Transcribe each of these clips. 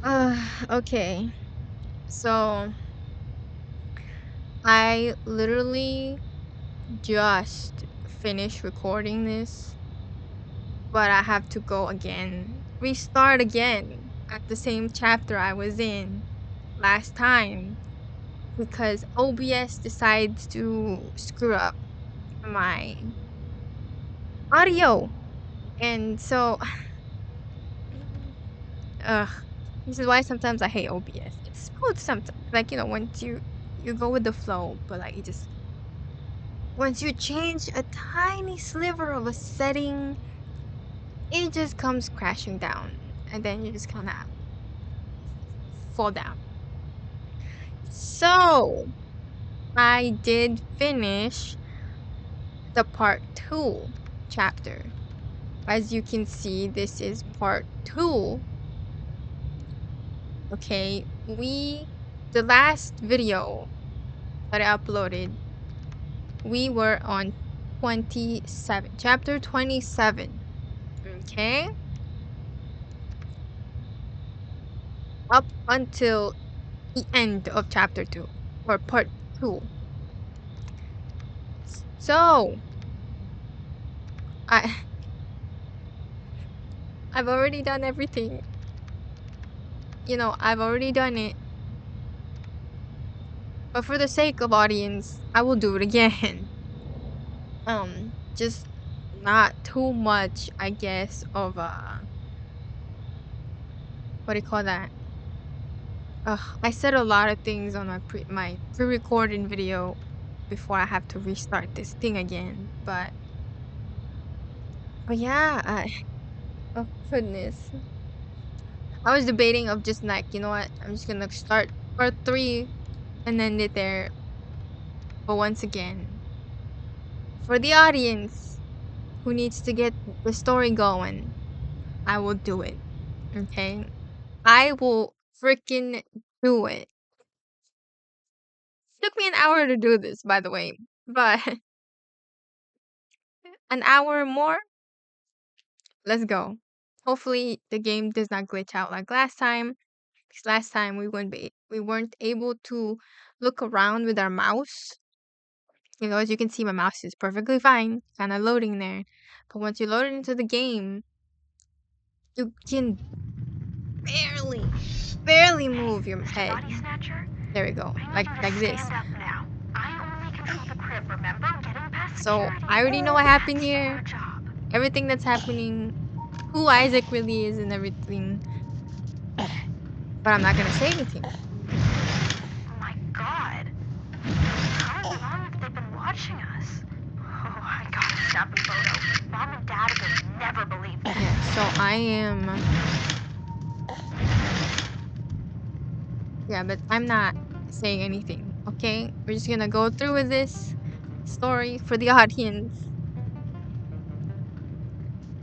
Okay. So I literally just finished recording this, but I have to go again, restart again at the same chapter I was in last time because OBS decides to screw up my audio. And so, ugh, this is why sometimes I hate OBS. It's smooth sometimes, like, once you go with the flow, but like, once you change a tiny sliver of a setting, it just comes crashing down, and then you just kind of fall down. So I did finish the part 2 chapter. As you can see, this is part 2. Okay, the last video that I uploaded, we were on 27, chapter 27. Okay, up until the end of chapter 2 or part 2. So I I've already done everything. I've already done it. But for the sake of audience, I will do it again. Just not too much, I guess, of what do you call that? I said a lot of things on my pre-recorded video before I have to restart this thing again. But yeah, oh goodness. I was debating of just like, you know what? I'm just gonna start part 3 and end it there. But once again, for the audience who needs to get the story going, I will do it. Okay? I will freaking do it. Took me an hour to do this, by the way. But an hour more, let's go. Hopefully the game does not glitch out like last time. Because last time we weren't able to look around with our mouse. As you can see, my mouse is perfectly fine, kind of loading there. But once you load it into the game, you can barely move your head. There we go, like this. So I already know what happened here, everything that's happening, who Isaac really is, and everything. But I'm not gonna say anything. Oh my god. How long have they been watching us? Oh, I gotta stop the photo. Mom and Dad would never believe this. Yeah, so I am... Yeah, but I'm not saying anything, okay? We're just gonna go through with this story for the audience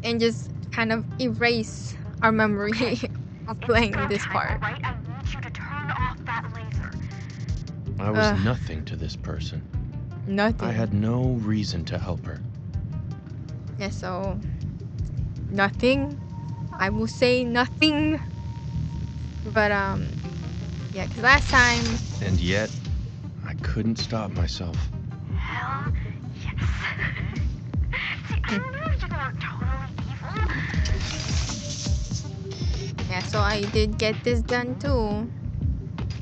and just kind of erase our memory of playing this part. Right? I need you to turn off that laser. I was nothing to this person. Nothing. I had no reason to help her. Yeah, so nothing. I will say nothing. But yeah, because last time... And yet, I couldn't stop myself. Hell yes. See, I knew you were totally evil. Yeah, so I did get this done too.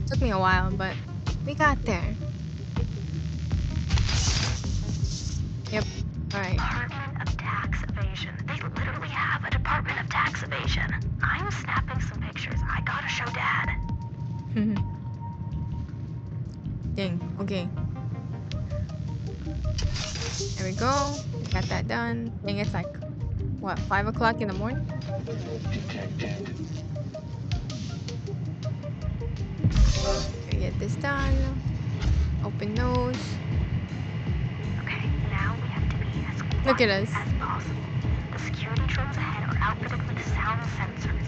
Took me a while, but we got there. Yep. Alright. Department of Tax Evasion. They literally have a Department of Tax Evasion. I'm snapping some pictures. I gotta show Dad. Dang. Okay. There we go. We got that done. Dang, it's like, what, 5 o'clock in the morning? We get this done. Open nose. Okay, now we have to be as quiet Look at us. as possible. The security drones ahead are outfitted with sound sensors.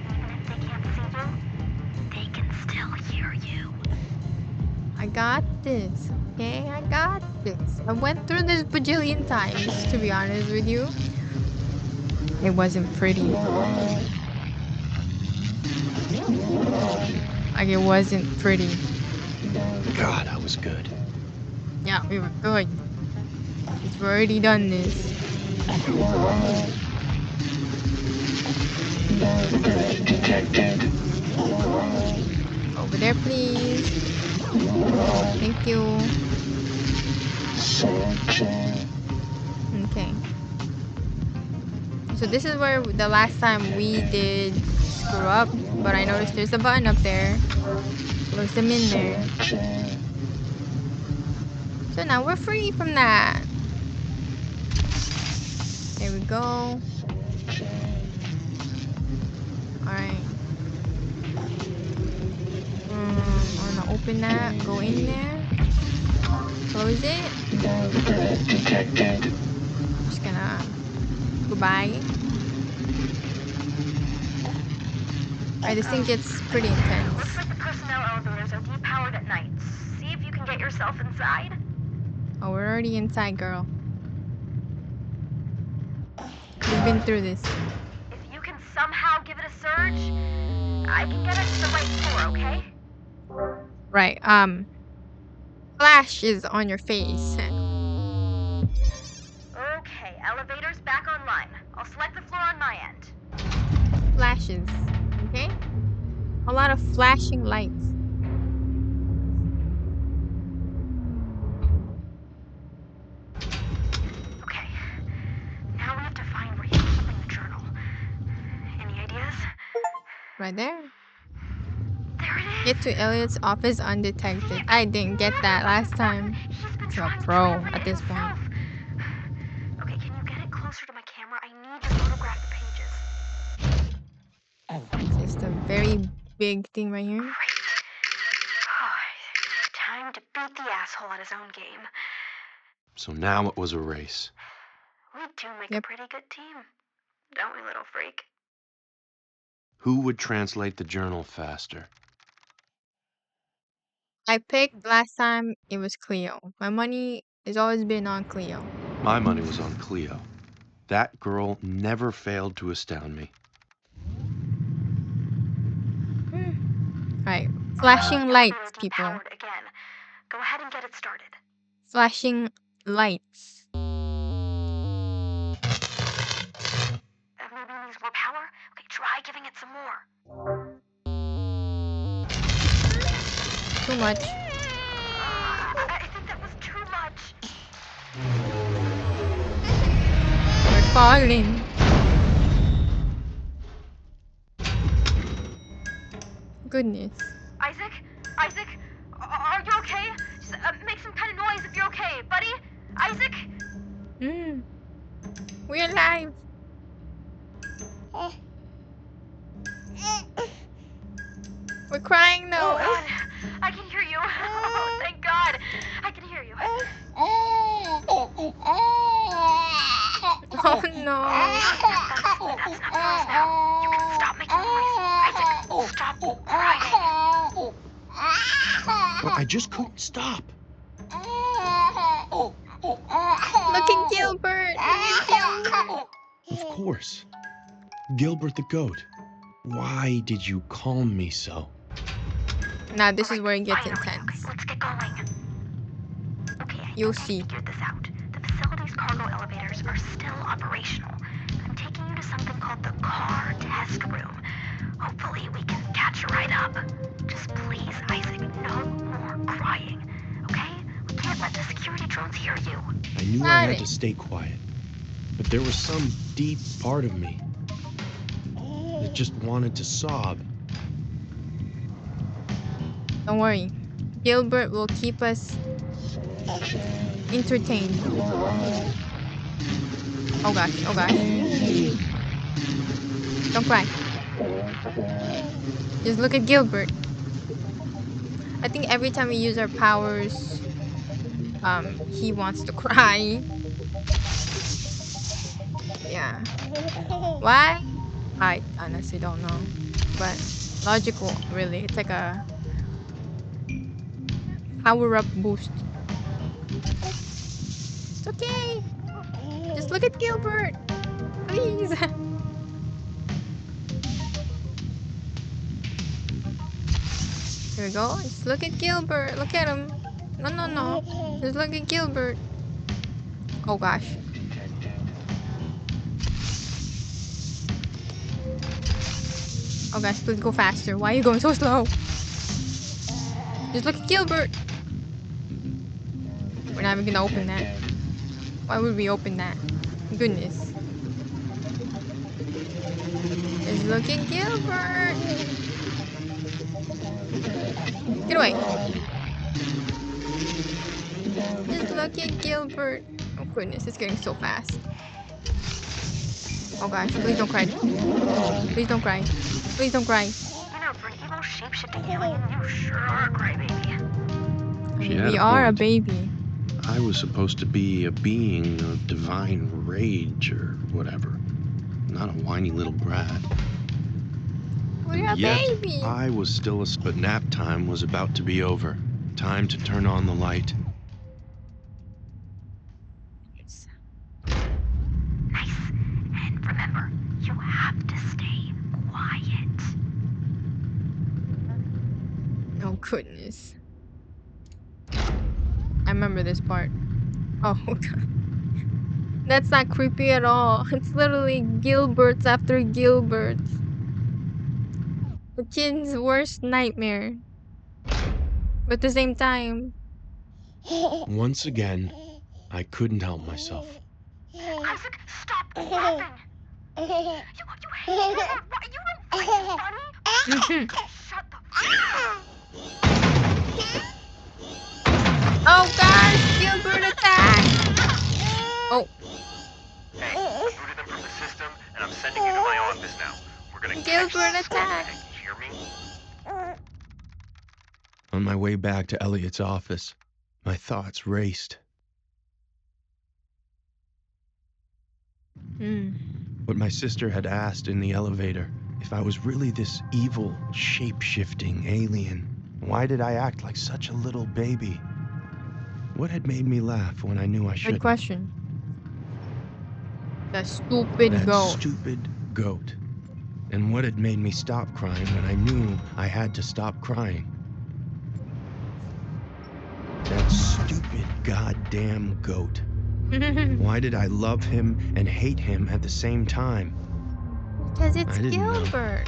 Even if they can't see you, they can still hear you. I got this. Okay, I got this. I went through this bajillion times, to be honest with you. It wasn't pretty. Like it wasn't pretty. God, I was good. Yeah, we were good. We've already done this. Over there, please. Thank you. Okay. So this is where the last time we did screw up, but I noticed there's a button up there. Close them in there. So now we're free from that. There we go. Alright. I wanna open that. Go in there. Close it. Just gonna goodbye. Alright, this thing gets pretty intense. Looks like the personnel elevators are depowered at night. See if you can get yourself inside. Oh, we're already inside, girl. We've been through this. If you can somehow give it a surge, I can get us to the right floor, okay? Right. Flash is on your face. Okay, elevators back online. I'll select the floor on my end. Flashes. Okay? A lot of flashing lights. Okay, now we have to find where he's keeping the journal. Any ideas? Right there. There it is! Get to Elliot's office undetected. I didn't get that last time. He's been So a trying to pro translate at it this point. himself. Okay, can you get it closer to my camera? I need to photograph the pages. Just a very big thing right here. Great. Time to beat the asshole at his own game. So now it was a race. We do make Yep. a pretty good team, don't we, little freak? Who would translate the journal faster? I picked last time it was Cleo. My money has always been on Cleo. My money was on Cleo. That girl never failed to astound me. Right. Flashing lights, Elevator people. depowered again. Go ahead and get it started. Flashing lights. Maybe it needs more power? Okay, try giving it some more. Too much. I think that was too much. We're falling. Goodness. Isaac? Isaac? Are you okay? Just make some kind of noise if you're okay, buddy. Isaac? We're alive. We're crying Oh, now. God. I can hear you. Oh, thank God. I can hear you. Oh no. That's not noise now. You can stop making noise. Isaac, stop crying. But I just couldn't stop. Look at Gilbert. Look at Gilbert. Of course. Gilbert the goat. Why did you calm me so? Now this is where it gets Finally. intense. Okay, let's get going. Okay, I You'll think I see. figured this out. The facility's cargo elevators are still operational. I'm taking you to something called the car test room. Hopefully we can catch a ride up. Just please, Isaac, no more crying. Okay? We can't let the security drones hear you. I knew I Got had it. to stay quiet, but there was some deep part of me that just wanted to sob. Don't worry. Gilbert will keep us entertained. Oh gosh. Oh gosh. Don't cry. Just look at Gilbert. I think every time we use our powers, he wants to cry. Yeah. Why? I honestly don't know. But logical, really. It's like a power up boost. It's okay. Just look at Gilbert. Please. Here we go. Just look at Gilbert. Look at him. No. Just look at Gilbert. Oh gosh. Oh gosh, please go faster. Why are you going so slow? Just look at Gilbert. We're not even gonna open that. Why would we open that? Goodness. Just look at Gilbert. Get away. Just look at Gilbert. Oh goodness, it's getting so fast. Oh gosh, please don't cry. Please don't cry. Please don't cry. You know, for an evil shape-shifting alien, you sure are a crybaby. I She mean, had we a are a point. baby. I was supposed to be a being of divine rage or whatever, not a whiny little brat. We're And a yet, baby. I was still asleep, but nap time was about to be over. Time to turn on the light. Nice. And remember, you have to stay quiet. Oh goodness. I remember this part. Oh god. That's not creepy at all. It's literally Gilbert's after Gilbert's. The kid's worst nightmare. But at the same time. Once again, I couldn't help myself. Isaac, stop laughing. You hate it. What? You don't find it funny? Shut the Oh gosh, Gilbert attack! Oh. Hey, I booted them from the system, and I'm sending you to my office now. We're gonna catch Gilbert this attack. scumbag, you hear me? On my way back to Elliot's office, my thoughts raced. What my sister had asked in the elevator, if I was really this evil, shape-shifting alien, why did I act like such a little baby? What had made me laugh when I knew I Good shouldn't? question. The stupid That goat. stupid goat. And what had made me stop crying when I knew I had to stop crying? That stupid goddamn goat. Why did I love him and hate him at the same time? Because it's I didn't know. Gilbert.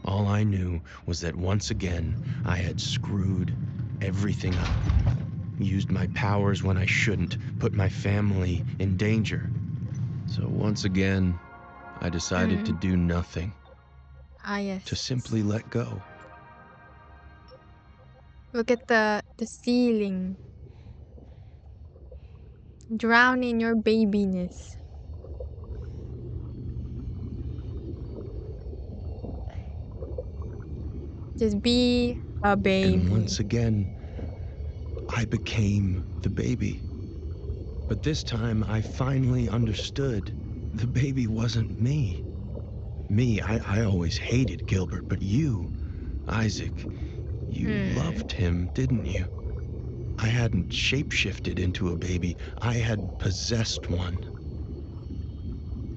All I knew was that once again I had screwed everything up. Used my powers when I shouldn't, put my family in danger. So once again, I decided to do nothing. Ah yes. To simply let go. Look at the ceiling. Drown in your babiness. Just be a baby. And once again, I became the baby. But this time, I finally understood. The baby wasn't me. I always hated Gilbert, but you, Isaac, you loved him, didn't you? I hadn't shapeshifted into a baby. I had possessed one.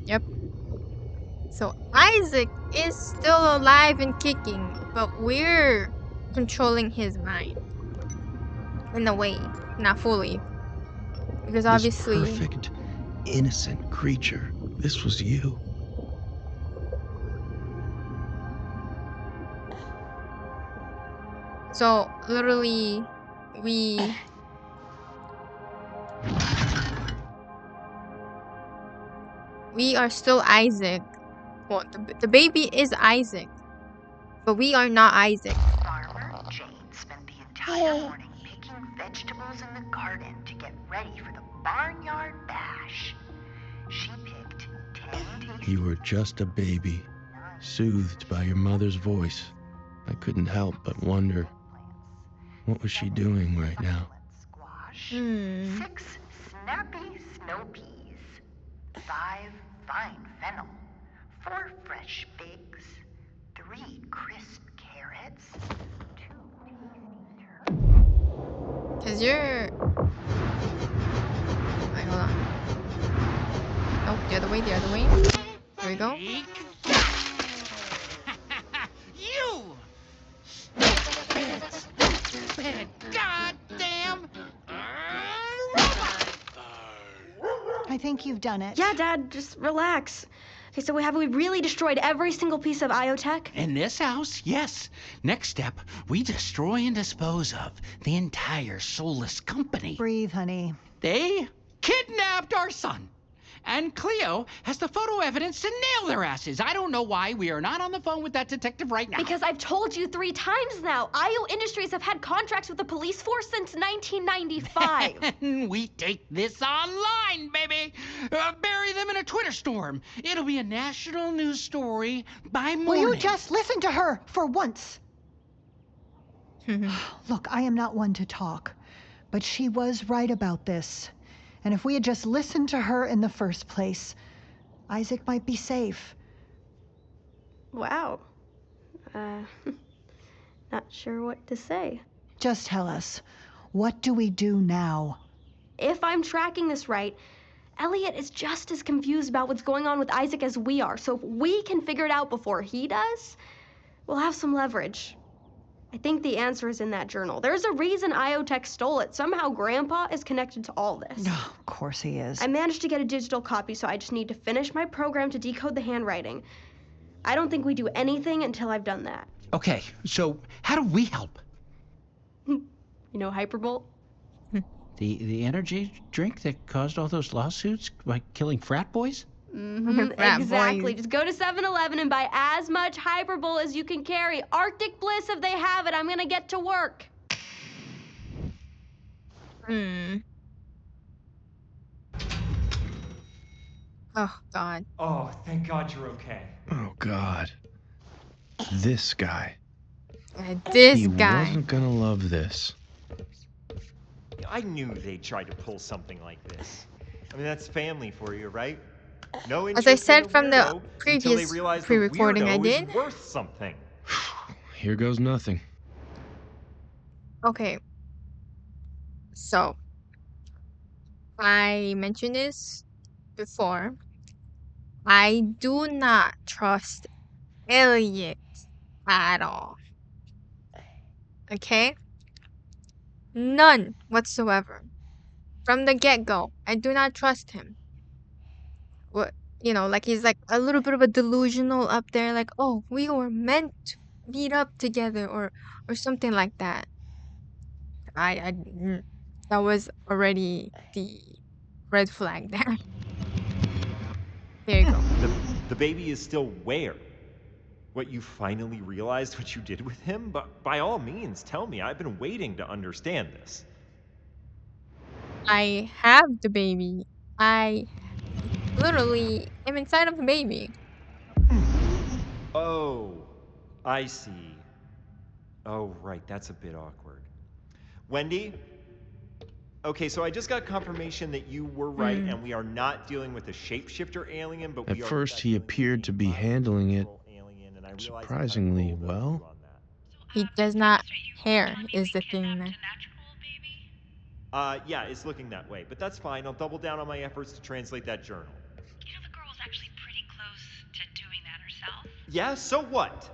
Yep. So Isaac is still alive and kicking, but we're controlling his mind. In a way, not fully. Because This obviously... perfect, innocent creature. This was you. So, literally, we are still Isaac. Well, the baby is Isaac. But we are not Isaac. Farmer Jane spent the entire morning picking vegetables in the garden to get ready for the barnyard bash. She picked 10 tasty... You were just a baby, soothed by your mother's voice. I couldn't help but wonder, what was she doing right now? Squash, 6 snappy snow peas, 5 fine fennel, 4 fresh figs, 3 crisp carrots, 2 tasty turnips. Because you're... Wait, hold on. Nope, the other way, the other way. There we go. You! I think you've done it. Yeah, Dad, just relax. Okay, so have we really destroyed every single piece of IoTech? In this house, yes. Next step, we destroy and dispose of the entire soulless company. Breathe, honey. They kidnapped our son. And Cleo has the photo evidence to nail their asses. I don't know why we are not on the phone with that detective right now. Because I've told you 3 times now. IO Industries have had contracts with the police force since 1995. And we take this online, baby. Bury them in a Twitter storm. It'll be a national news story by morning. Will you just listen to her for once? Look, I am not one to talk, but she was right about this. And if we had just listened to her in the first place, Isaac might be safe. Wow. Not sure what to say. Just tell us, what do we do now? If I'm tracking this right, Elliot is just as confused about what's going on with Isaac as we are. So if we can figure it out before he does, we'll have some leverage. I think the answer is in that journal. There's a reason IoTech stole it. Somehow Grandpa is connected to all this. Oh, of course he is. I managed to get a digital copy, so I just need to finish my program to decode the handwriting. I don't think we do anything until I've done that. Okay, so how do we help? You know Hyperbolt? The energy drink that caused all those lawsuits by killing frat boys? Frat Exactly. boys. Just go to 7-Eleven and buy as much Hyperbolt as you can carry. Arctic Bliss if they have it. I'm gonna get to work. Oh, God. Oh, thank God you're okay. Oh, God. This guy. This He guy. wasn't gonna love this. I knew they'd try to pull something like this. I mean, that's family for you, right? No As I interest in said from the weirdo until they previous realize the pre-recording I weirdo did. is worth something. Here goes nothing. Okay. So, I mentioned this before. I do not trust Elliot at all. Okay? None whatsoever. From the get-go, I do not trust him. What, like he's like a little bit of a delusional up there, like, oh, we were meant to meet up together, or something like that. That was already the red flag there. There you go. The baby is still where? What, you finally realized what you did with him? But by all means, tell me. I've been waiting to understand this. I have the baby. I literally am inside of the baby. Oh, I see. Oh, right, that's a bit awkward. Wendy? Okay, so I just got confirmation that you were right, and we are not dealing with a shapeshifter alien, but At we are first, he dealing with appeared a to be handling it mind-control alien, and I realize I kinda surprisingly rolled over well. you on that. He does not hair is the thing there. Yeah, it's looking that way, but that's fine. I'll double down on my efforts to translate that journal. You know, the girl was actually pretty close to doing that herself. Yeah, so what?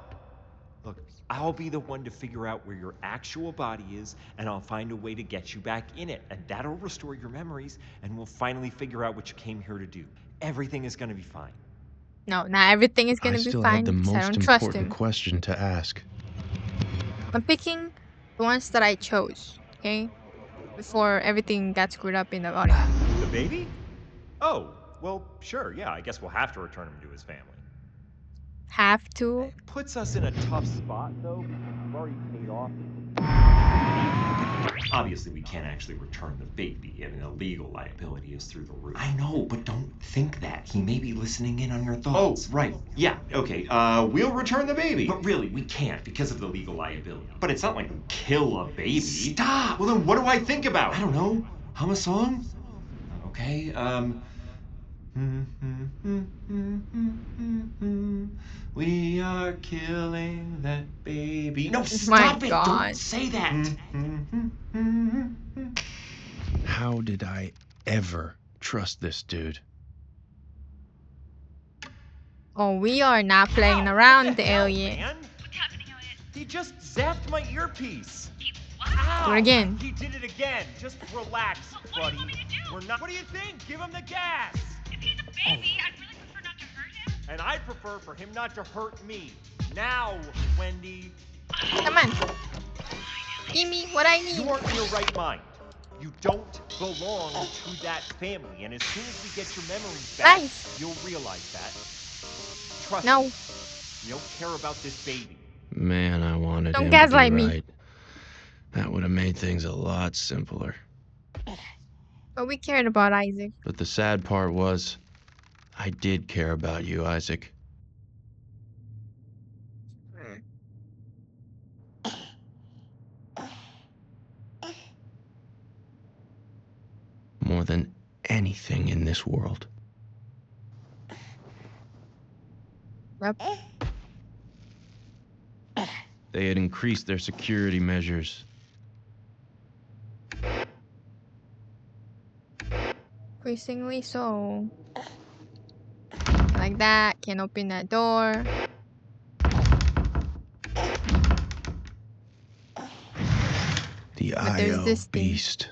Look, I'll be the one to figure out where your actual body is, and I'll find a way to get you back in it, and that'll restore your memories, and we'll finally figure out what you came here to do. Everything is gonna be fine. No, not everything is I gonna be still fine had the because I most don't trust important him. question to ask. I'm picking the ones that I chose, okay? Before everything got screwed up in the audio. The baby? Oh, well, sure, yeah, I guess we'll have to return him to his family. Have to. It puts us in a tough spot, though, because we've already paid off. Obviously, we can't actually return the baby. I mean, the legal liability is through the roof. I know, but don't think that. He may be listening in on your thoughts. Oh, right. Yeah, okay. We'll return the baby. But really, we can't because of the legal liability. But it's not like we kill a baby. Stop! Well, then what do I think about? I don't know. Hum a song? Okay, We are killing that baby. No, My stop it! God. Don't say that! How did I ever trust this dude? Oh, we are not playing Ow, around what the hell, alien. man? What's happening, Elliot? He just zapped my earpiece. What? Ow! Do it again. He did it again. Just relax, buddy. We're not. What do you think? Give him the gas. If he's a baby, I'd really prefer not to hurt him. And I prefer for him not to hurt me. Now, Wendy. Come on. Give me what I need. You aren't in your right mind. You don't belong to that family. And as soon as we get your memories back, Nice. you'll realize that. Trust No. me. You don't care about this baby. Man, I wanted Don't him gaslight to be me. right. That would have made things a lot simpler. But we cared about Isaac. But the sad part was, I did care about you, Isaac. More than anything in this world. Yep. They had increased their security measures. Increasingly so. Like that. Can't open that door. The But there's IO this thing. beast.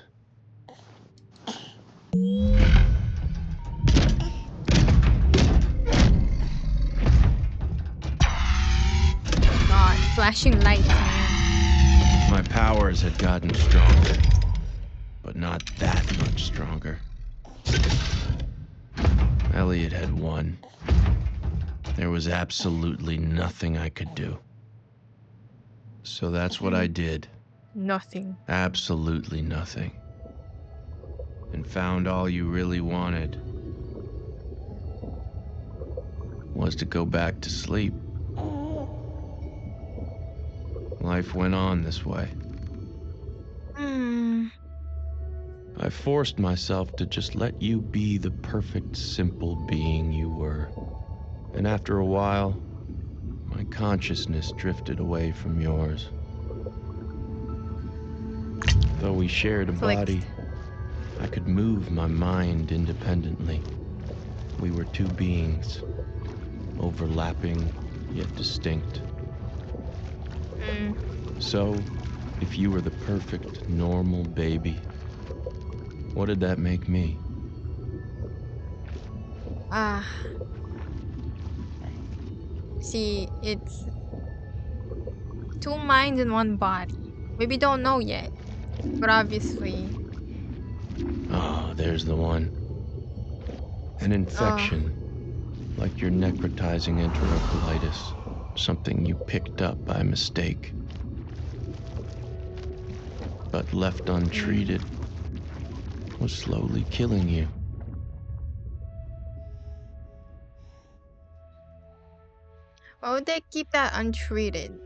God. Flashing lights, man. My powers had gotten stronger, but not that much stronger. Elliot had won. There was absolutely nothing I could do. So that's what I did. Nothing. Absolutely nothing. And found all you really wanted was to go back to sleep. Life went on this way. I forced myself to just let you be the perfect, simple being you were. And after a while, my consciousness drifted away from yours. Though we shared a Flicked. body, I could move my mind independently. We were two beings, overlapping yet distinct. So, if you were the perfect, normal baby, what did that make me? See, it's 2 minds in 1 body. Maybe don't know yet, but obviously. Oh, there's the one. An infection, like your necrotizing enterocolitis. Something you picked up by mistake. But left untreated, was slowly killing you. Why would they keep that untreated?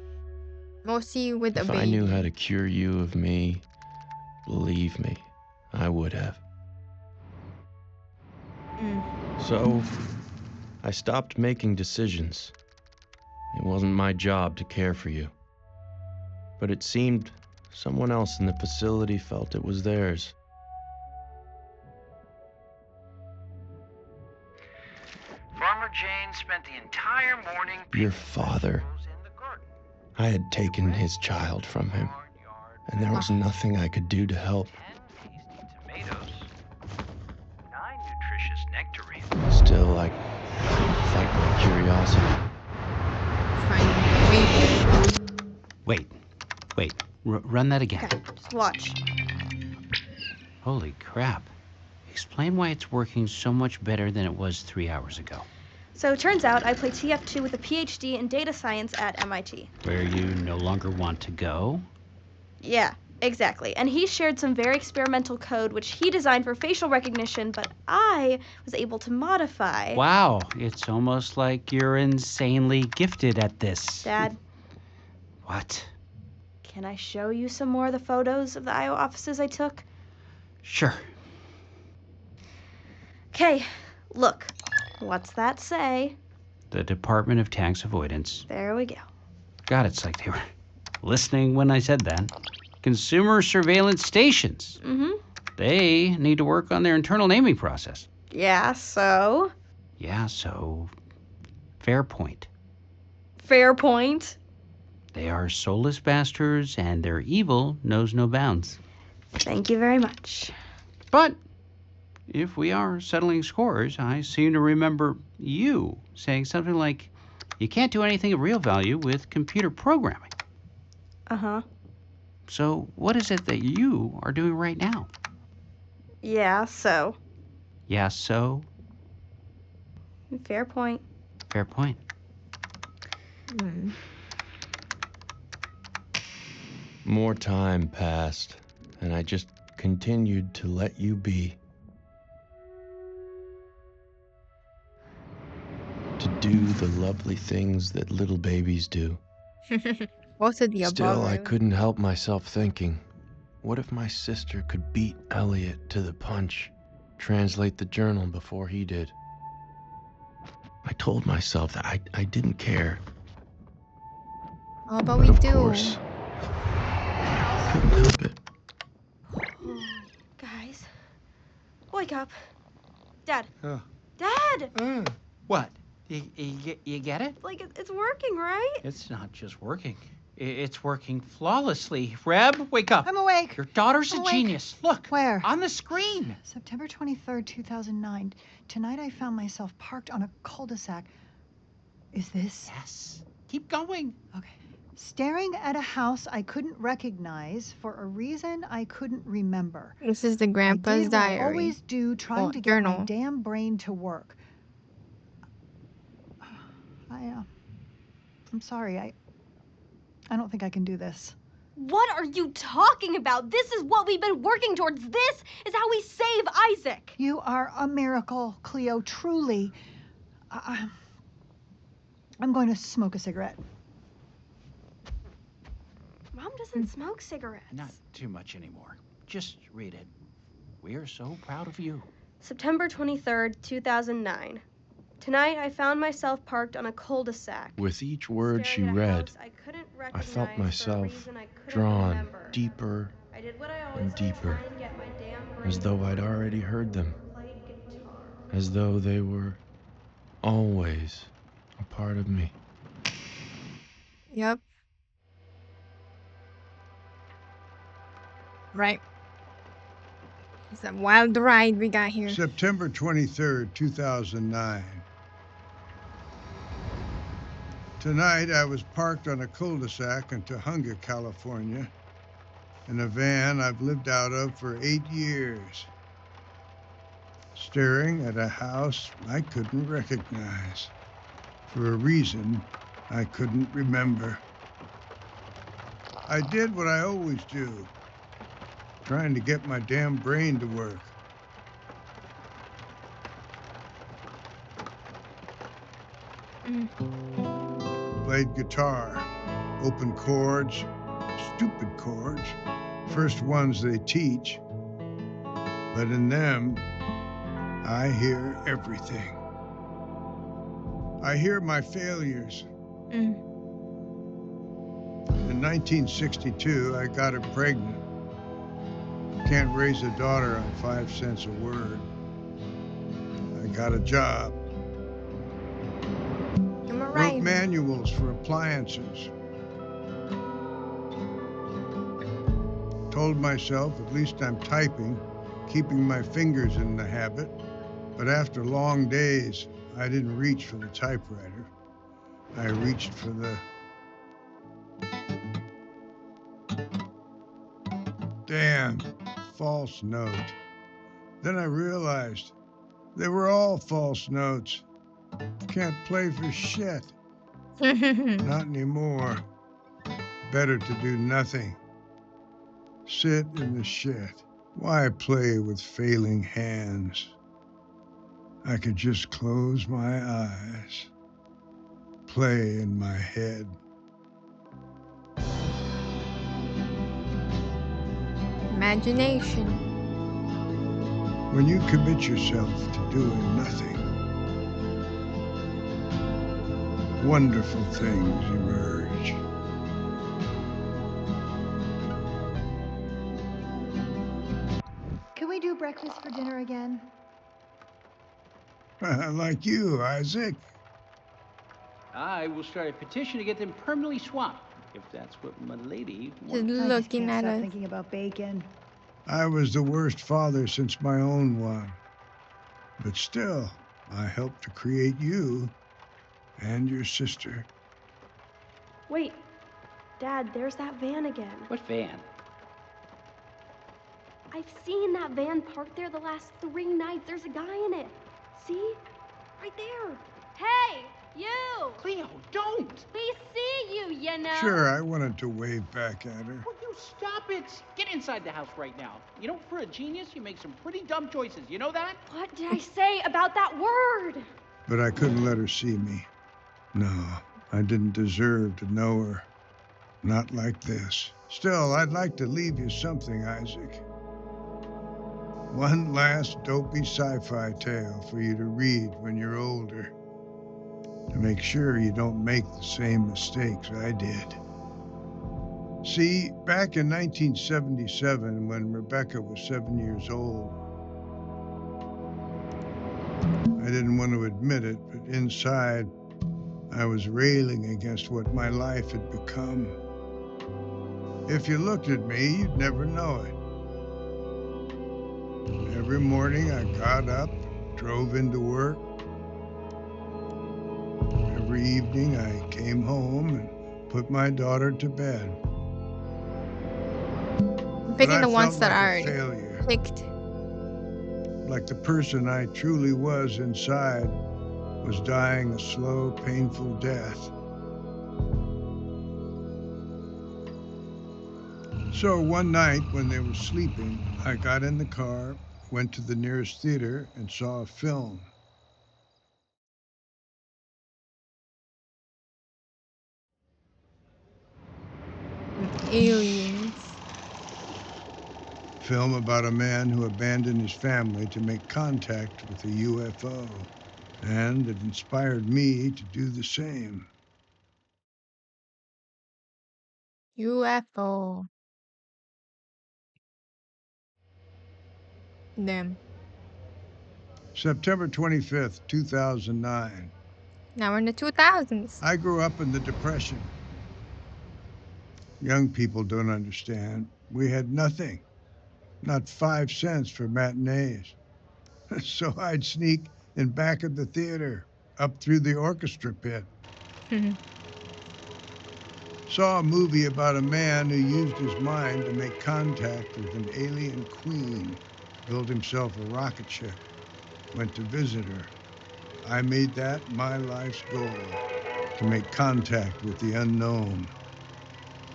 Mostly with a If baby. I knew how to cure you of me, believe me, I would have. So, I stopped making decisions. It wasn't my job to care for you. But it seemed someone else in the facility felt it was theirs. Farmer Jane spent the entire morning Your father. in the garden. I had taken his child from him, and there was nothing I could do to help. 10 tasty tomatoes, 9 nutritious nectarines. Still, I couldn't fight my curiosity. Wait. Run that again. Okay, just watch. Holy crap. Explain why it's working so much better than it was 3 hours ago. So it turns out I play TF2 with a PhD in data science at MIT. Where you no longer want to go? Yeah, exactly. And he shared some very experimental code which he designed for facial recognition, but I was able to modify. Wow, it's almost like you're insanely gifted at this. Dad, What? can I show you some more of the photos of the IO offices I took? Sure. Okay, look. What's that say? The Department of Tax Avoidance. There we go. God, it's like they were listening when I said that. Consumer surveillance stations. Mm-hmm. They need to work on their internal naming process. Yeah, so? Yeah, so fair point. Fair point. They are soulless bastards, and their evil knows no bounds. Thank you very much. But if we are settling scores, I seem to remember you saying something like, you can't do anything of real value with computer programming. Uh-huh. So what is it that you are doing right now? Yeah, so. Yeah, so? Fair point. Fair point. More time passed, and I just continued to let you be. To do the lovely things that little babies do. Both of the above. Still, I Really. couldn't help myself thinking, what if my sister could beat Elliot to the punch, translate the journal before he did? I told myself that I didn't care. Oh, but we of do. Course, couldn't help it. Guys, wake up. Dad. Oh. Dad! What? You get it? Like, it's working, right? It's not just working. It's working flawlessly. Reb, wake up. I'm awake. Your daughter's I'm a awake. genius. Look. Where? On the screen. September 23rd, 2009. Tonight I found myself parked on a cul-de-sac. Is this? Yes. Keep going. Okay. Staring at a house I couldn't recognize for a reason I couldn't remember. This is the I grandpa's did what I diary. always do, trying to get journal. my damn brain to work. I'm sorry. I don't think I can do this. What are you talking about? This is what we've been working towards. This is how we save Isaac. You are a miracle, Cleo, truly. I'm going to smoke a cigarette. Mom doesn't smoke cigarettes. Not too much anymore. Just read it. We are so proud of you. September 23rd, 2009. Tonight I found myself parked on a cul-de-sac. With each word she Staring at a read, house I couldn't I felt recognize for a myself reason I couldn't drawn remember. deeper I did what I always and do, deeper, trying to get my damn brain as though to I'd work. already heard them, Played guitar. as though they were always a part of me. Yep. Right. It's a wild ride we got here. September 23rd, 2009. Tonight, I was parked on a cul-de-sac in Tahunga, California, in a van I've lived out of for 8 years, staring at a house I couldn't recognize for a reason I couldn't remember. I did what I always do, trying to get my damn brain to work. Played guitar, open chords, stupid chords, first ones they teach, but in them, I hear everything. I hear my failures. In 1962, I got her pregnant. Can't raise a daughter on 5 cents a word. I got a job. Wrote manuals for appliances. Told myself at least I'm typing, keeping my fingers in the habit, but after long days, I didn't reach for the typewriter. I reached for the damn false note. Then I realized they were all false notes. Can't play for shit. Not anymore. Better to do nothing. Sit in the shit. Why play with failing hands? I could just close my eyes. Play in my head. Imagination. When you commit yourself to doing nothing, wonderful things emerge. Can we do breakfast for dinner again? Like you, Isaac. I will start a petition to get them permanently swapped. if that's what my lady Just wants. I just looking can't at stop us. thinking about bacon. I was the worst father since my own one. But still, I helped to create you and your sister. Wait, Dad, there's that van again. What van? I've seen that van parked there the last 3 nights. There's a guy in it. See? Right there. Hey, you! Cleo, don't! We see you, you know. Sure, I wanted to wave back at her. Will you stop it? Get inside the house right now. You know, for a genius, you make some pretty dumb choices. You know that? What did I say about that word? But I couldn't let her see me. No, I didn't deserve to know her. Not like this. Still, I'd like to leave you something, Isaac. One last dopey sci-fi tale for you to read when you're older. To make sure you don't make the same mistakes I did. See, back in 1977, when Rebecca was 7 years old, I didn't want to admit it, but inside, I was railing against what my life had become. If you looked at me, you'd never know it. Every morning I got up, drove into work. Every evening I came home and put my daughter to bed. I'm But picking I the ones felt that like are a already failure. picked. Like the person I truly was inside was dying a slow, painful death. So one night when they were sleeping, I got in the car, went to the nearest theater, and saw a film. Aliens. Film about a man who abandoned his family to make contact with a UFO. And it inspired me to do the same. UFO. Them. September 25th, 2009. Now we're in the 2000s. I grew up in the Depression. Young people don't understand. We had nothing, not 5 cents for matinees. So I'd sneak in back of the theater, up through the orchestra pit. Saw a movie about a man who used his mind to make contact with an alien queen, built himself a rocket ship, went to visit her. I made that my life's goal, to make contact with the unknown.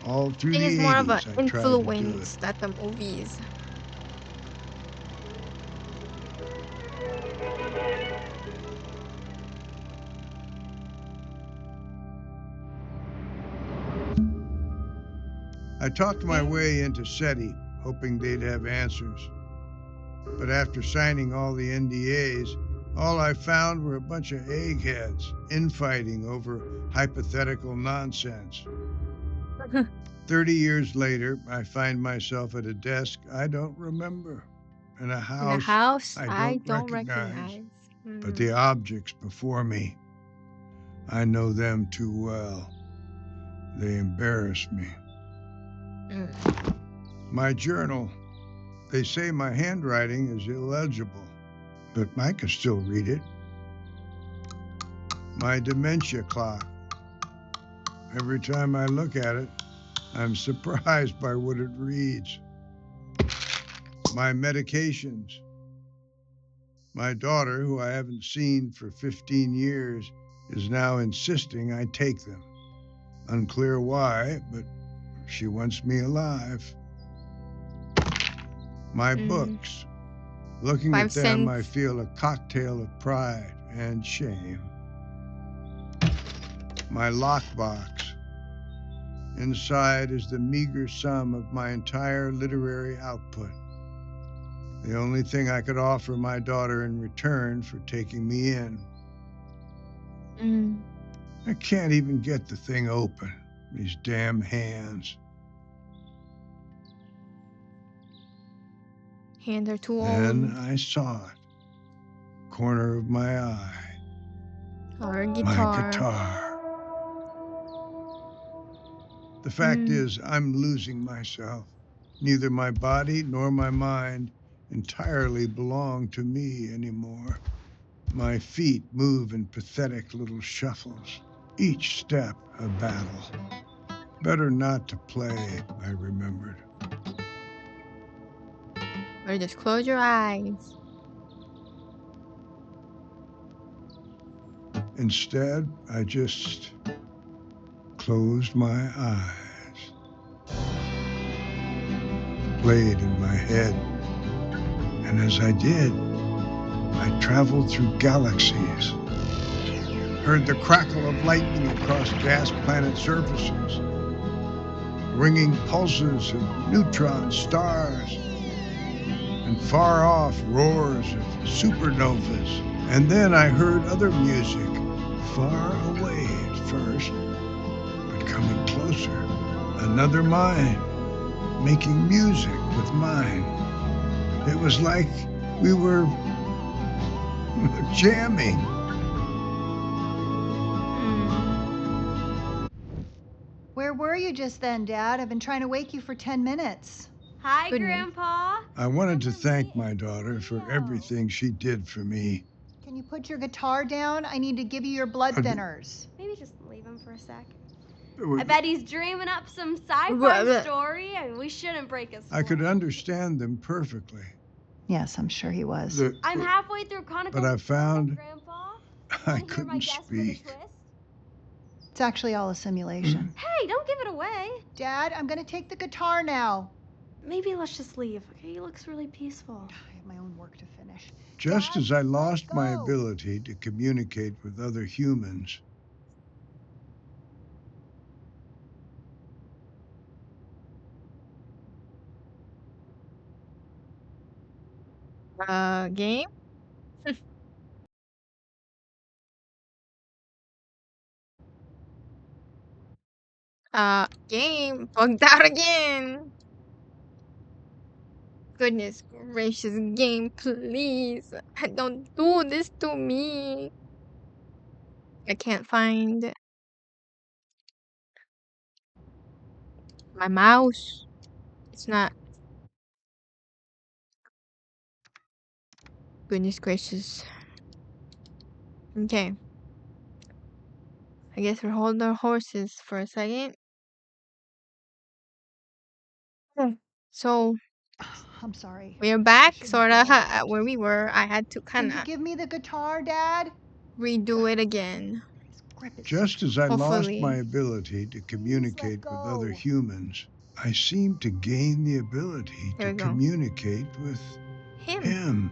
All through I think it's the more of an 80s, I tried to do it. influence that the movies. I talked my way into SETI, hoping they'd have answers. But after signing all the NDAs, all I found were a bunch of eggheads infighting over hypothetical nonsense. 30 years later, I find myself at a desk I don't remember, in a In a house house I I don't don't recognize. recognize. But the objects before me, I know them too well. They embarrass me. My journal, they say my handwriting is illegible, but I can still read it. My dementia clock. Every time I look at it, I'm surprised by what it reads. My medications. My daughter, who I haven't seen for 15 years, is now insisting I take them. Unclear why, but she wants me alive. My books. Looking 5 at them, I cents. feel a cocktail of pride and shame. My lockbox. Inside is the meager sum of my entire literary output. The only thing I could offer my daughter in return for taking me in. I can't even get the thing open. These damn hands. Hands are too Then old. I saw it. Corner of my eye. Our My guitar. guitar. The fact is, I'm losing myself. Neither my body nor my mind entirely belong to me anymore. My feet move in pathetic little shuffles, each step a battle. Better not to play, I remembered. Or just close your eyes. Instead, I just closed my eyes. Played in my head. And as I did, I traveled through galaxies. Heard the crackle of lightning across gas planet surfaces. Ringing pulses of neutron stars. And far off roars of supernovas. And then I heard other music, far away at first, but coming closer. Another mind, making music with mine. It was like we were jamming. Where were you just then, Dad? I've been trying to wake you for 10 minutes. Hi, Goodnight. Grandpa. I wanted to thank my daughter for everything she did for me. Can you put your guitar down? I need to give you your blood thinners. Maybe just leave him for a sec. I I bet he's dreaming up some sci-fi Bleh. story. I mean, we shouldn't break his I could flow. understand them perfectly. Yes, I'm sure he was. I'm halfway through Chronicles But I of found Grandpa. I Wanna hear my couldn't guess for the speak. twist? It's actually all a simulation. Hey, don't give it away. Dad, I'm gonna take the guitar now. Maybe let's just leave. Okay, he looks really peaceful. I have my own work to finish. Just Dad, as I let's lost my go. ability to communicate with other humans, Game? Game. Bugged out again. Goodness gracious, game, please. Don't do this to me. I can't find my mouse. It's not. Goodness gracious. Okay. I guess we'll hold our horses for a second. So I'm sorry. we're back, Shouldn't sort of apologize. where we were. I had to Can kind you of give me the guitar, Dad? redo it again. His grip is just as I lost my Hopefully. ability to communicate with other go. humans, I seemed to gain the ability There to we go. communicate with Him. him.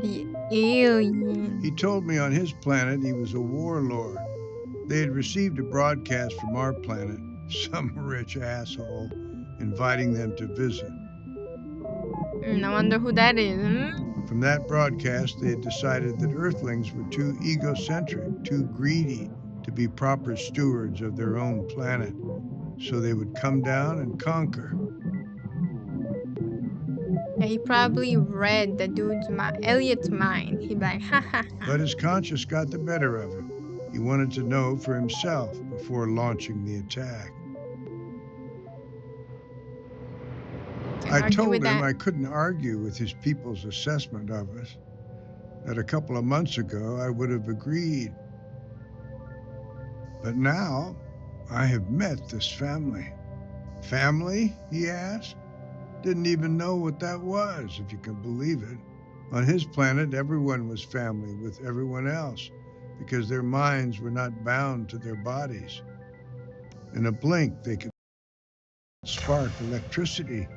The alien. He told me on his planet he was a warlord. They had received a broadcast from our planet, some rich asshole, inviting them to visit. I wonder who that is. From that broadcast, they had decided that Earthlings were too egocentric, too greedy to be proper stewards of their own planet. So they would come down and conquer. Yeah, he probably read the dude's Elliot's mind. He'd be like, ha ha ha. But his conscience got the better of him. He wanted to know for himself before launching the attack. Can't I argue told with him that. I couldn't argue with his people's assessment of us. That a couple of months ago I would have agreed. But now I have met this family. Family? He asked. Didn't even know what that was, if you can believe it. On his planet, everyone was family with everyone else because their minds were not bound to their bodies. In a blink, they could spark electricity.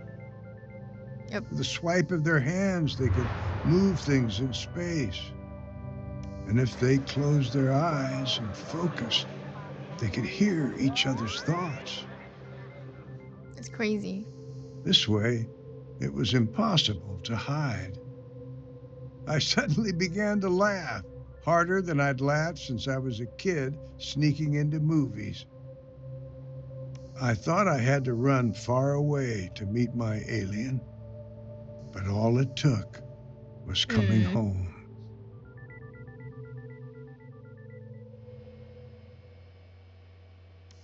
Yep. With a swipe of their hands, they could move things in space. And if they closed their eyes and focused, they could hear each other's thoughts. It's crazy. This way, it was impossible to hide. I suddenly began to laugh, harder than I'd laughed since I was a kid sneaking into movies. I thought I had to run far away to meet my alien, but all it took was coming home.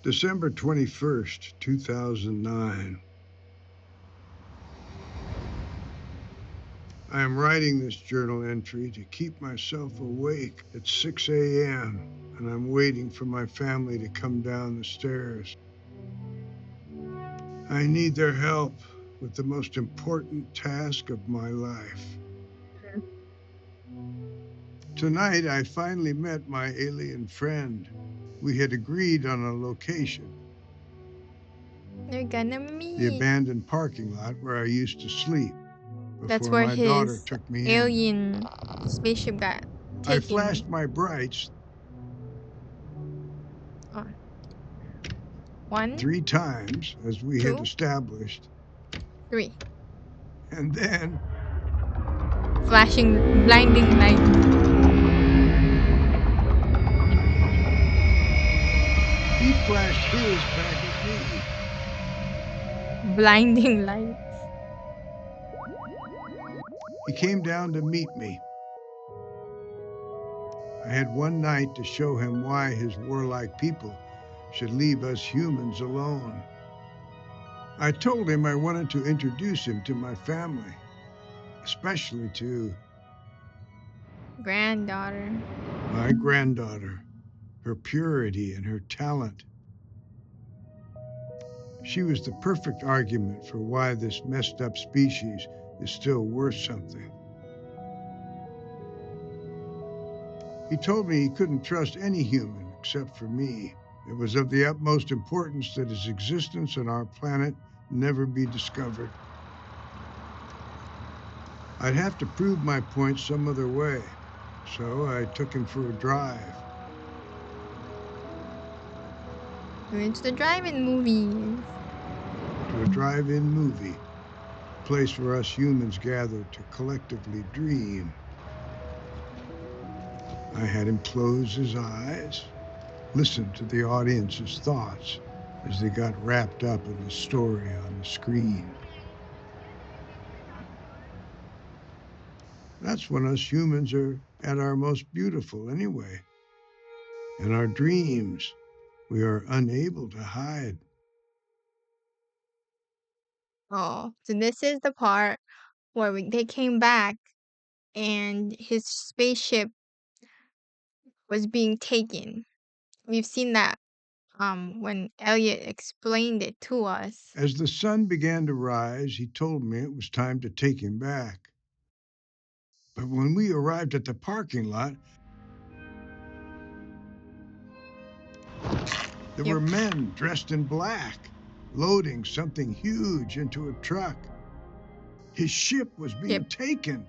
December 21st, 2009. I am writing this journal entry to keep myself awake at 6 a.m., and I'm waiting for my family to come down the stairs. I need their help with the most important task of my life. Tonight, I finally met my alien friend. We had agreed on a location. They're gonna The meet. abandoned parking lot where I used to sleep That's before where my daughter his took me in. alien spaceship got I taken. flashed my brights On. 1, 3 times, as we had 2, established, 3. and then Flashing blinding lights. he flashed his back at me. Blinding lights. He came down to meet me. I had one night to show him why his warlike people should leave us humans alone. I told him I wanted to introduce him to my family, especially to Granddaughter. my granddaughter, her purity and her talent. She was the perfect argument for why this messed up species is still worth something. He told me he couldn't trust any human except for me. It was of the utmost importance that his existence on our planet never be discovered. I'd have to prove my point some other way, so I took him for a drive. It's the drive-in movies. To a drive-in movie, a place where us humans gather to collectively dream. I had him close his eyes, listen to the audience's thoughts as they got wrapped up in the story on the screen. That's when us humans are at our most beautiful anyway. In our dreams, we are unable to hide. Oh, so this is the part where they came back and his spaceship was being taken. We've seen that when Elliot explained it to us. As the sun began to rise, he told me it was time to take him back. But when we arrived at the parking lot, there were men dressed in black, loading something huge into a truck. His ship was being taken.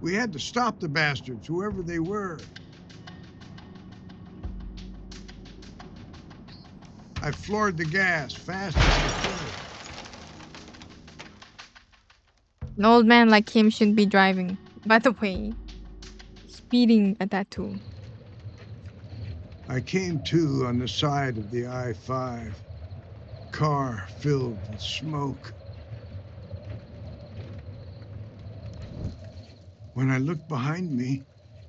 We had to stop the bastards, whoever they were. I floored the gas fast as I could. An old man like him should be driving. By the way, speeding at that too. I came to on the side of the I-5. Car filled with smoke. When I looked behind me,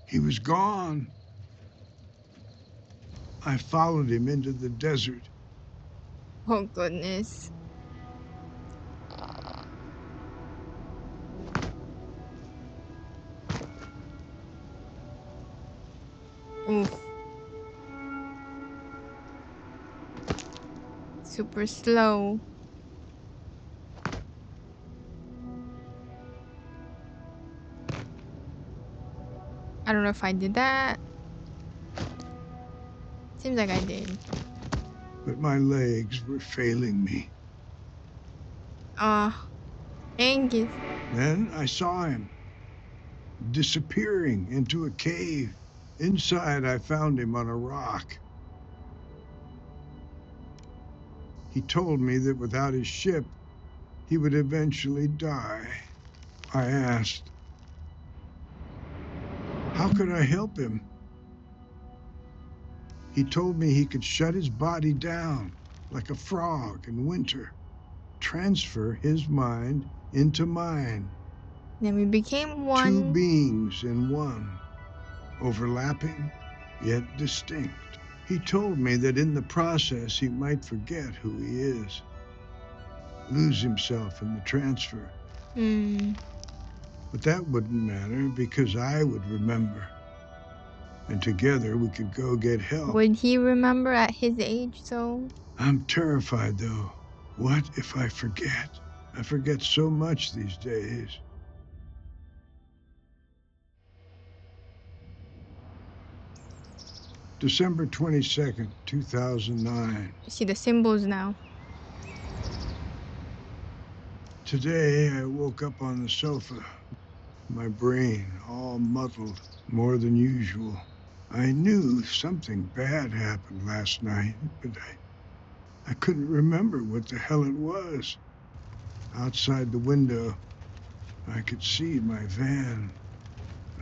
he was gone. I followed him into the desert. Oh, goodness. Oof. Super slow. I don't know if I did that. Seems like I did. But my legs were failing me. Angus. Then I saw him disappearing into a cave. Inside, I found him on a rock. He told me that without his ship, he would eventually die. I asked, how could I help him? He told me he could shut his body down like a frog in winter, transfer his mind into mine. Then we became one. Two beings in one, overlapping yet distinct. He told me that in the process he might forget who he is, lose himself in the transfer. But that wouldn't matter because I would remember. And together we could go get help. Would he remember at his age, though? I'm terrified, though. What if I forget? I forget so much these days. December 22nd, 2009. You see the symbols now. Today I woke up on the sofa, my brain all muddled, more than usual. I knew something bad happened last night, but I couldn't remember what the hell it was. Outside the window, I could see my van,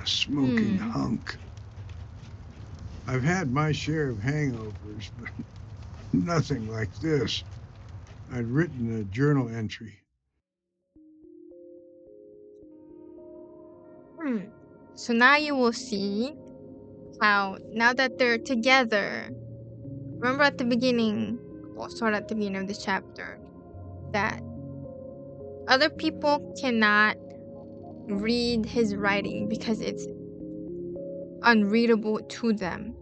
a smoking hunk. I've had my share of hangovers, but nothing like this. I'd written a journal entry. So now you will see how, now that they're together, remember at the beginning, well, sort of at the beginning of this chapter, that other people cannot read his writing because it's unreadable to them.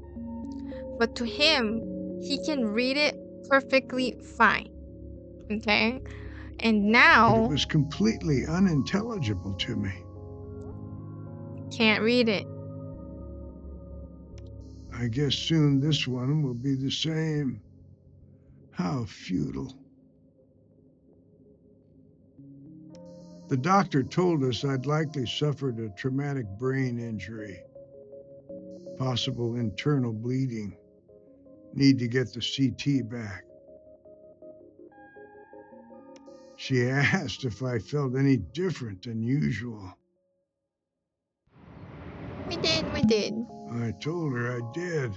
But to him, he can read it perfectly fine. Okay? And now... But it was completely unintelligible to me. Can't read it. I guess soon this one will be the same. How futile. The doctor told us I'd likely suffered a traumatic brain injury. Possible internal bleeding. Need to get the CT back. She asked if I felt any different than usual. We did. I told her I did.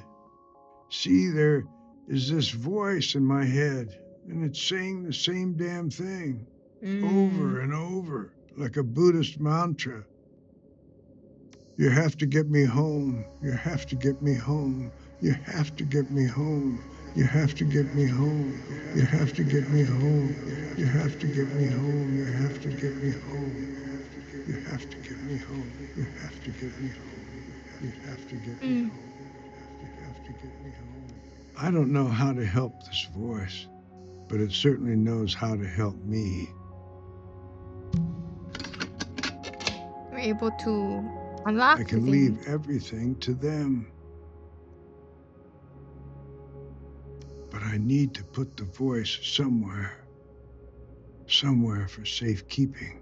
See, there is this voice in my head, and it's saying the same damn thing. Over and over, like a Buddhist mantra. You have to get me home. You have to get me home. You have to get me home. You have to get me home. You have to get me home. You have to get me home. You have to get me home. You have to get me home. You have to get me home. You have to get me home. You have to get me home. I don't know how to help this voice, but it certainly knows how to help me. We're able to unlock I can leave everything to them. But I need to put the voice somewhere. Somewhere for safekeeping.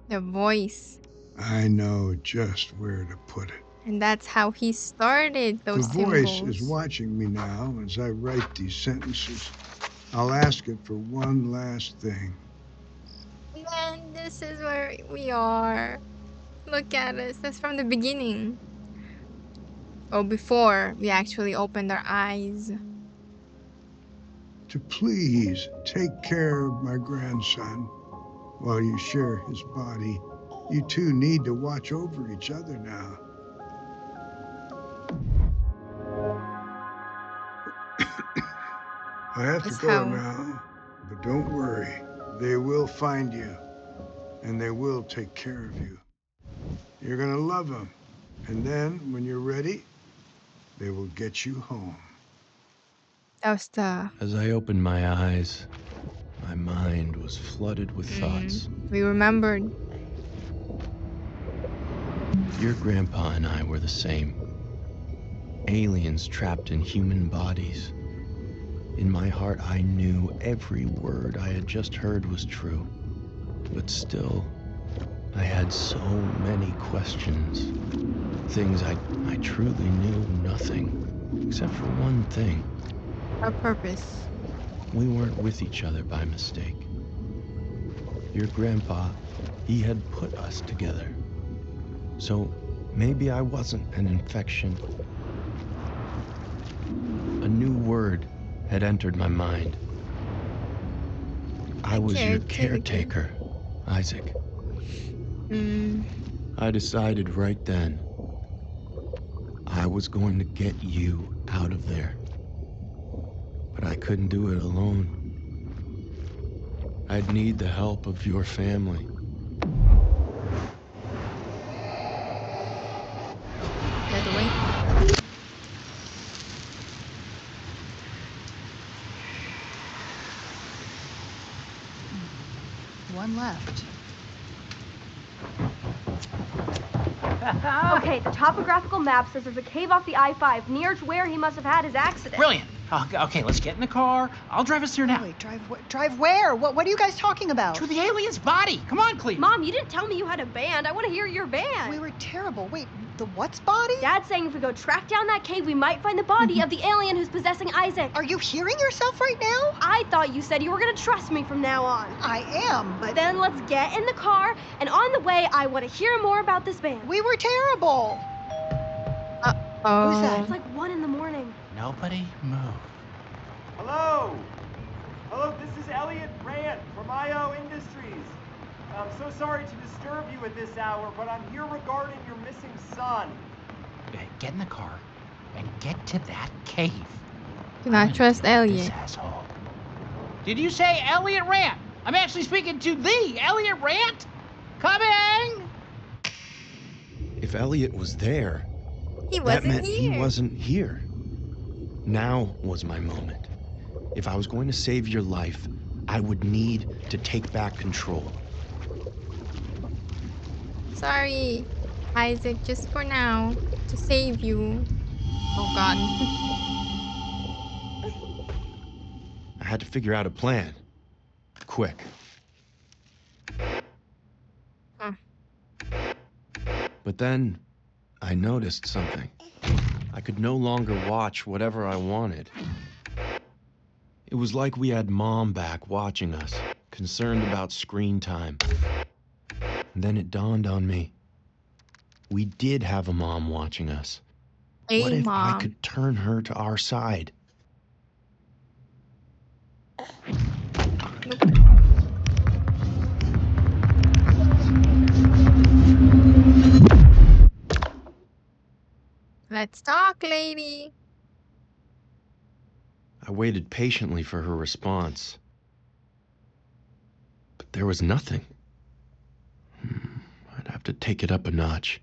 The voice. I know just where to put it. And that's how he started those The voice symbols. is watching me now as I write these sentences. I'll ask it for one last thing. And then this is where we are. Look at us. That's from the beginning. Oh, before we actually opened our eyes. To please take care of my grandson while you share his body. You two need to watch over each other now. I have to go now, but don't worry. They will find you, and they will take care of you. You're gonna love them, and then, when you're ready, they will get you home. That was the... As I opened my eyes, my mind was flooded with thoughts. We remembered. Your grandpa and I were the same. Aliens trapped in human bodies. In my heart, I knew every word I had just heard was true. But still, I had so many questions. Things I truly knew nothing, except for one thing. Our purpose. We weren't with each other by mistake. Your grandpa, he had put us together. So maybe I wasn't an infection. A new word had entered my mind. I was your caretaker, Isaac. I decided right then, I was going to get you out of there. But I couldn't do it alone. I'd need the help of your family. By the way. One left. Okay, the topographical map says there's a cave off the I-5 near to where he must have had his accident. Brilliant. Okay, let's get in the car. I'll drive us there now. Wait, drive where? What are you guys talking about? To the alien's body. Come on, Cleve. Mom, you didn't tell me you had a band. I want to hear your band. We were terrible. Wait, the what's body? Dad's saying if we go track down that cave, we might find the body of the alien who's possessing Isaac. Are you hearing yourself right now? I thought you said you were going to trust me from now on. I am, but... Then let's get in the car, and on the way, I want to hear more about this band. We were terrible. Oh. Who's that? It's like 1 in the morning. Nobody move. Hello! Hello, this is Elliot Rand from IO Industries. I'm so sorry to disturb you at this hour, but I'm here regarding your missing son. Get in the car and get to that cave. Do not trust This Elliot. asshole. Did you say Elliot Rand? I'm actually speaking to the Elliot Rand. Coming! If Elliot was there, He that wasn't meant here. he wasn't here. Now was my moment. If I was going to save your life, I would need to take back control. Sorry, Isaac, just for now. To save you. Oh god. I had to figure out a plan. Quick. Huh. But then, I noticed something. I could no longer watch whatever I wanted. It was like we had Mom back watching us, concerned about screen time. And then it dawned on me. We did have a mom watching us. Hey, What if Mom. I could turn her to our side? Let's talk, lady. I waited patiently for her response. But there was nothing. I'd have to take it up a notch.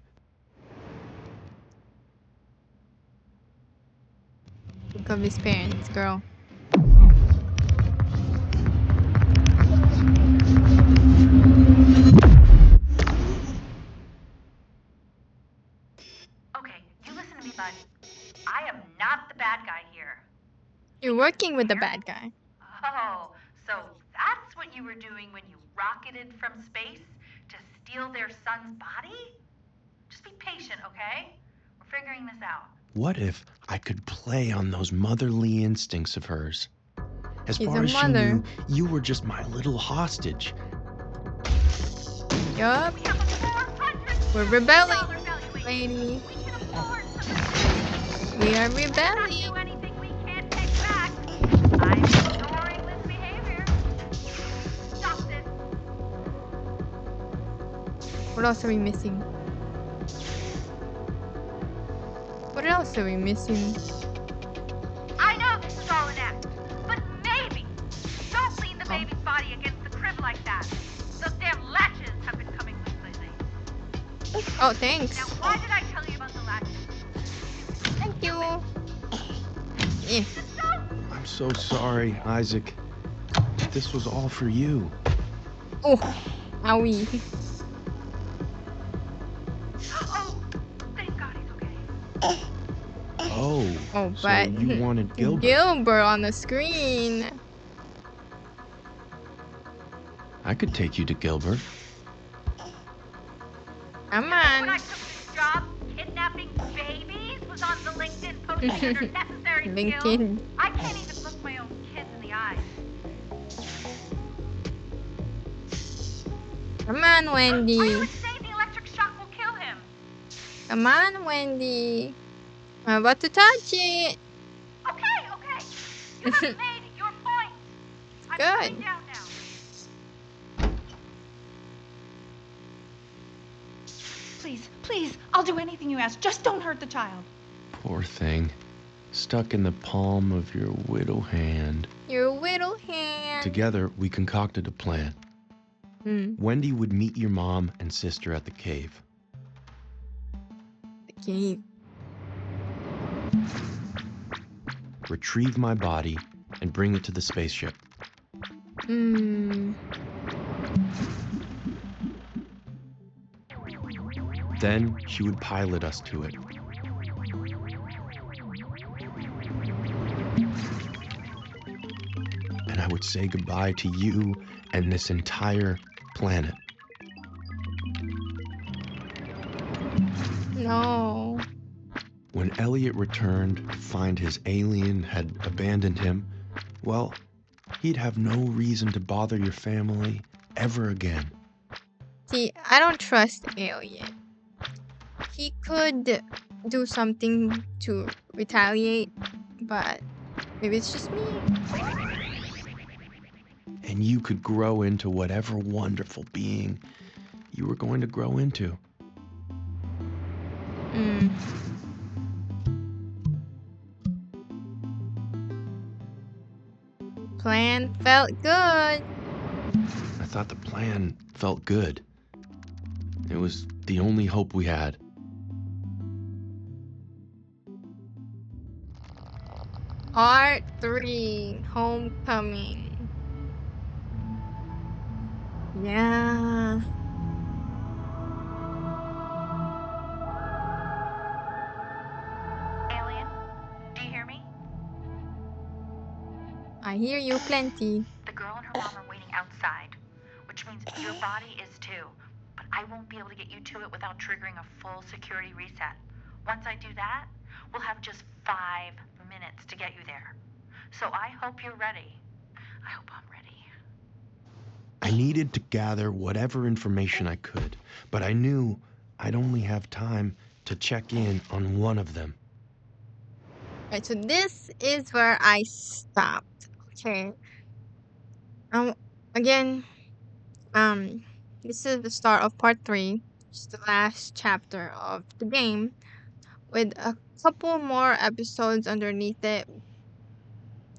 Think of his parents, girl. Okay, you listen to me, bud. I am not the bad guy here. You're working with the bad guy. Oh, so that's what you were doing when you rocketed from space to steal their son's body? Just be patient, okay? We're figuring this out. What if I could play on those motherly instincts of hers? As She's far a as she mother. knew, you were just my little hostage. Yup. We have a $400 We're rebelling, valuation. lady. We can afford something. We are Not rebelling. do anything we can't take back. I'm ignoring this behavior. Stop this. What else are we missing? What else are we missing? I know this is all an act, but maybe don't lean the baby's body against the crib like that. Those damn latches have been coming loose lately. Oh, thanks. Now, why did I tell you about the latches? Thank you. Yeah. Just don't. I'm so sorry, Isaac. This was all for you. Oh, owie. Oh, thank God he's okay. Oh, Oh, so but you wanted Gilbert. Gilbert on the screen. I could take you to Gilbert. Come When I on. took this job, kidnapping babies was on the LinkedIn posting under necessary skills. LinkedIn. I can't even look my own kids in the eye. Come on, Are Wendy. you insane? The electric shock will kill him. Come on, Wendy. I'm about to touch it. Okay. You have made your point. I'm Good. coming down now. Please, I'll do anything you ask. Just don't hurt the child. Poor thing. Stuck in the palm of your widow hand. Your little hand. Together, we concocted a plan. Wendy would meet your mom and sister at the cave. The cave. Retrieve my body and bring it to the spaceship. Then she would pilot us to it. And I would say goodbye to you and this entire planet. No. When Elliot returned to find his alien had abandoned him, well, he'd have no reason to bother your family ever again. See, I don't trust Elliot. He could do something to retaliate, but maybe it's just me. And you could grow into whatever wonderful being you were going to grow into. Plan felt good. I thought the plan felt good. It was the only hope we had. Part 3, Homecoming. Yeah. Alien, do you hear me? I hear you plenty. The girl and her mom are waiting outside, which means your body is too. But I won't be able to get you to it without triggering a full security reset. Once I do that, we'll have just 5 minutes to get you there. So I hope you're ready. I hope I'm ready. I needed to gather whatever information I could, but I knew I'd only have time to check in on one of them. Right, so this is where I stopped. Okay. Again, this is the start of part 3. It's the last chapter of the game, with a couple more episodes underneath it.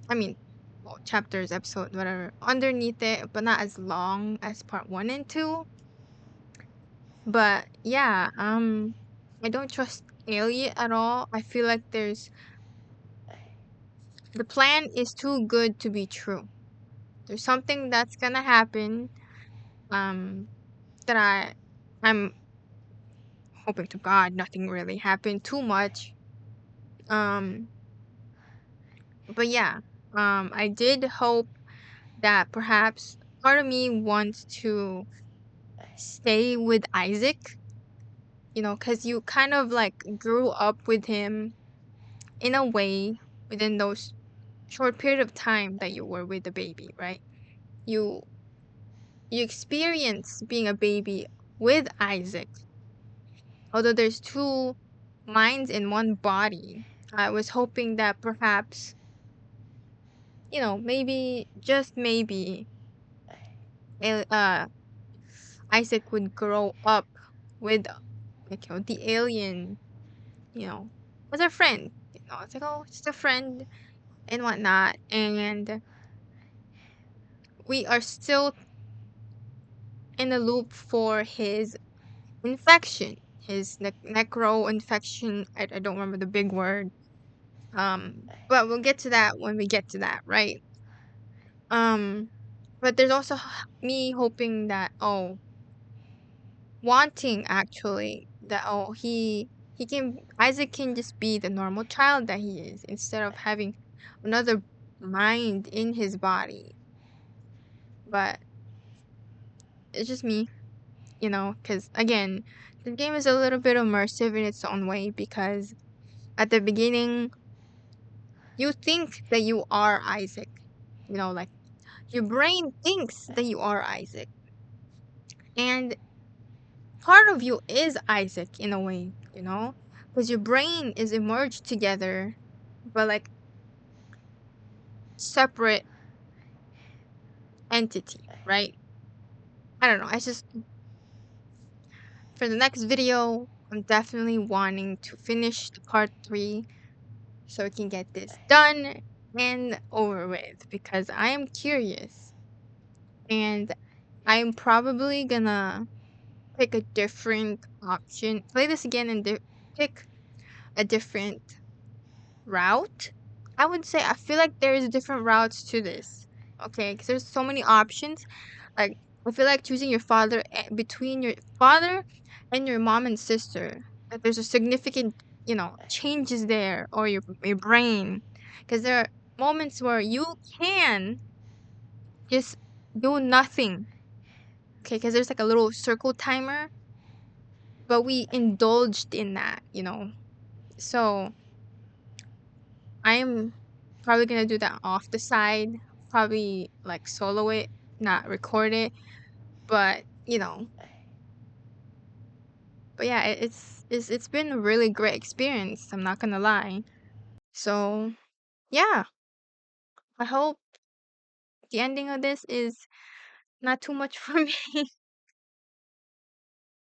I mean, well, chapters, episode, whatever, underneath it, but not as long as part 1 and 2. But yeah, I don't trust Elliot at all. I feel like the plan is too good to be true. There's something that's gonna happen, that I'm hoping to God nothing really happened too much. But yeah, I did hope that perhaps part of me wants to stay with Isaac, because you kind of like grew up with him in a way within those short period of time that you were with the baby, right? You experience being a baby with Isaac. Although there's 2 minds in one body, I was hoping that perhaps, maybe, just maybe, Isaac would grow up with, like, the alien, as a friend. It's like, oh, just a friend and whatnot. And we are still in the loop for his infection, his necro infection. I don't remember the big word. But we'll get to that when we get to that, right? But there's also me hoping that, wanting actually that, Isaac can just be the normal child that he is, instead of having another mind in his body. But it's just me, because again, the game is a little bit immersive in its own way, because at the beginning, you think that you are Isaac. Like, your brain thinks that you are Isaac. And part of you is Isaac in a way, because your brain is emerged together, but like separate entity, right? I don't know. I just, for the next video, I'm definitely wanting to finish the part 3 so we can get this done and over with because I am curious. And I'm probably gonna pick a different option, play this again and pick a different route. I would say I feel like there is different routes to this. Okay, because there's so many options. Like I feel like choosing your father between your father and your mom and sister. That there's a significant, changes there or your brain, because there are moments where you can just do nothing. Okay, because there's like a little circle timer, but we indulged in that. So I'm probably gonna do that off the side, probably like solo it, not record it, but but yeah, it's been a really great experience. I'm not gonna lie. So yeah, I hope the ending of this is not too much for me.